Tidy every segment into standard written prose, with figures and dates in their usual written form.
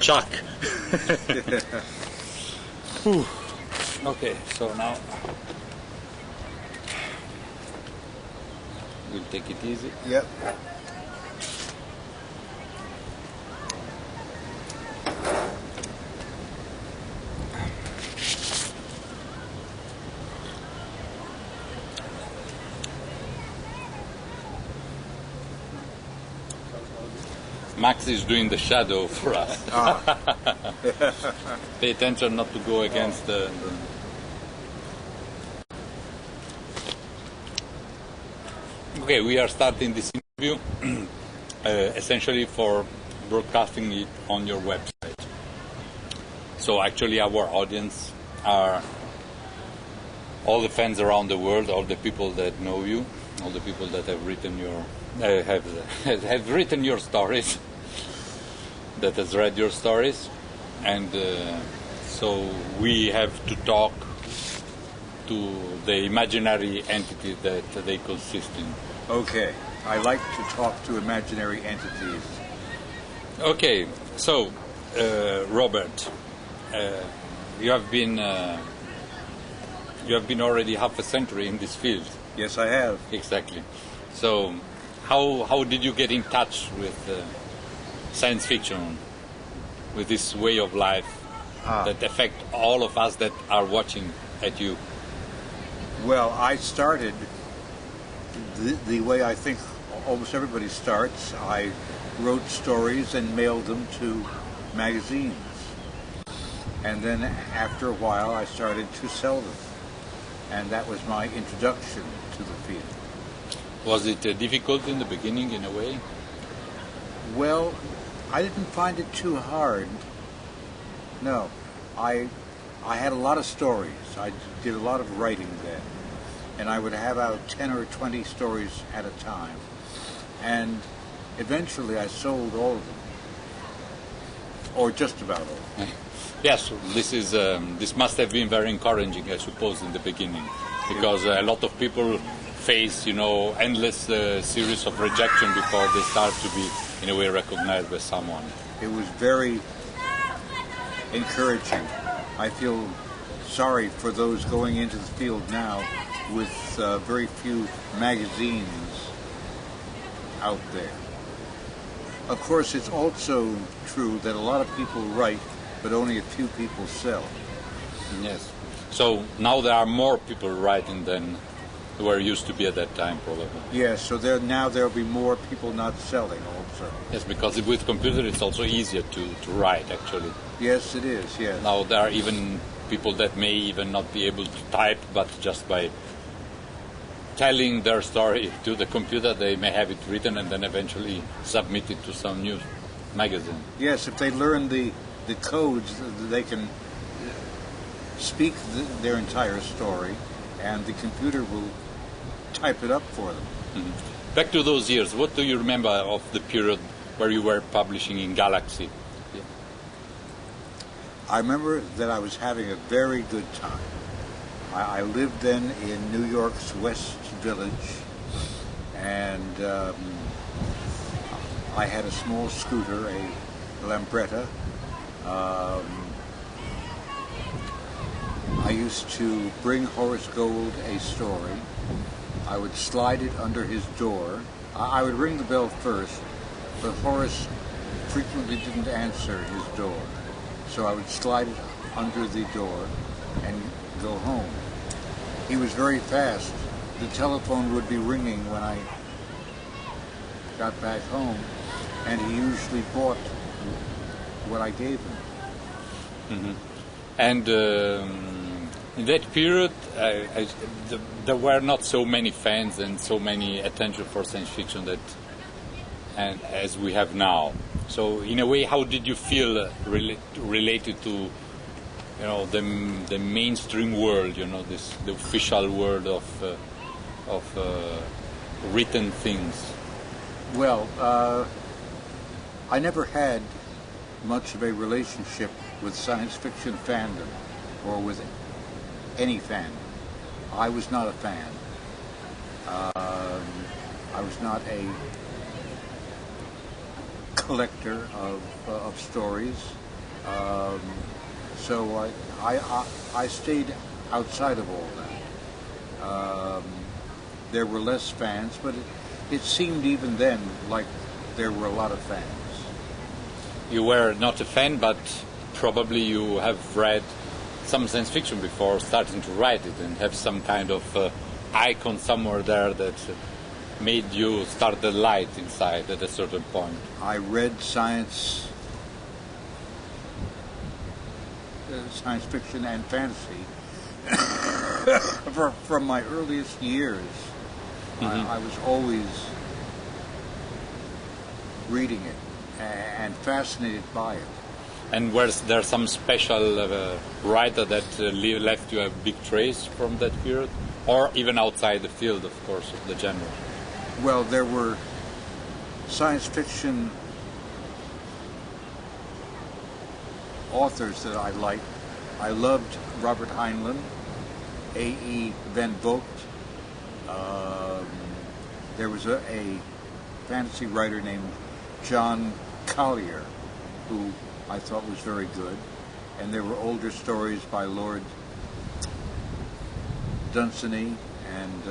Chuck. Okay, so now we'll take it easy. Yep. Max is doing the shadow for us. Pay attention not to go against the... Okay, we are starting this interview essentially for broadcasting it on your website. So actually our audience are all the fans around the world, all the people that know you, all the people that have written your have written your stories, that has read your stories, and so we have to talk to the imaginary entity that they consist in. Okay, I like to talk to imaginary entities. Okay, so Robert, you have been already half a century in this field. Yes, I have. Exactly. So, how did you get in touch with science fiction, with this way of life that affect all of us that are watching at you? Well, I started the way I think almost everybody starts. I wrote stories and mailed them to magazines. And then after a while I started to sell them. And that was my introduction to the field. Was it difficult in the beginning in a way? Well, I didn't find it too hard. No. I had a lot of stories. I did a lot of writing then. And I would have out 10 or 20 stories at a time. And eventually I sold all of them. Or just about all of them. Yes, this must have been very encouraging, I suppose, in the beginning. Because a lot of people face, endless series of rejection before they start to be, in a way, recognized by someone. It was very encouraging. I feel sorry for those going into the field now with very few magazines out there. Of course, it's also true that a lot of people write, but only a few people sell. Yes. So now there are more people writing than were used to be at that time, probably. Yes, so now there'll be more people not selling also. Yes, because with computer it's also easier to write, actually. Yes, it is, yes. Now there are even people that may even not be able to type, but just by telling their story to the computer, they may have it written and then eventually submit it to some news magazine. Yes, if they learn the codes, they can speak their entire story, and the computer will type it up for them. Mm-hmm. Back to those years, what do you remember of the period where you were publishing in Galaxy? Yeah. I remember that I was having a very good time. I lived then in New York's West Village, and I had a small scooter, a Lambretta. I used to bring Horace Gold a story. I would slide it under his door. I would ring the bell first, but Horace frequently didn't answer his door. So I would slide it under the door and go home. He was very fast. The telephone would be ringing when I got back home, and he usually bought what I gave him. Mm-hmm. And in that period, there were not so many fans and so many attention for science fiction as we have now. So, in a way, how did you feel related to, the mainstream world? The official world of written things. Well, I never had much of a relationship with science fiction fandom or with any fandom. I was not a fan. I was not a collector of stories. So I stayed outside of all that. There were less fans, but it seemed even then like there were a lot of fans. You were not a fan, but probably you have read some science fiction before starting to write it and have some kind of icon somewhere there that made you start the light inside at a certain point. I read science fiction and fantasy from my earliest years. Mm-hmm. I was always reading it and fascinated by it. And was there some special writer that left you a big trace from that period? Or even outside the field, of course, of the genre? Well, there were science fiction authors that I liked. I loved Robert Heinlein, A.E. Van Vogt. There was a fantasy writer named John Collier, who I thought was very good. And there were older stories by Lord Dunsany and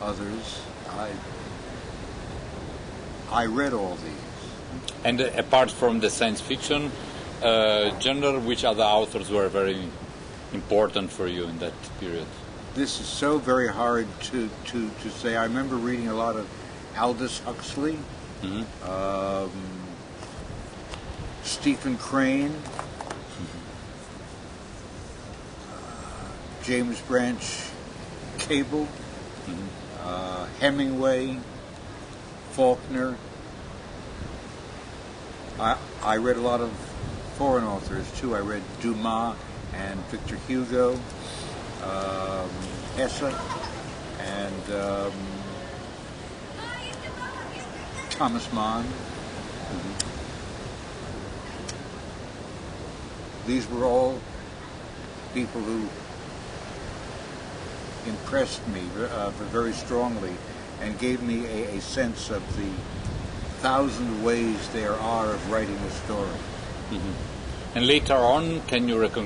others. I read all these. And apart from the science fiction genre, which other authors were very important for you in that period? This is so very hard to say. I remember reading a lot of Aldous Huxley, mm-hmm. Stephen Crane, James Branch Cable, mm-hmm. Hemingway, Faulkner. I read a lot of foreign authors too. I read Dumas and Victor Hugo, Hesse, and Thomas Mann. Mm-hmm. These were all people who impressed me very strongly and gave me a sense of the 1,000 ways there are of writing a story. Mm-hmm. And later on, can you recognize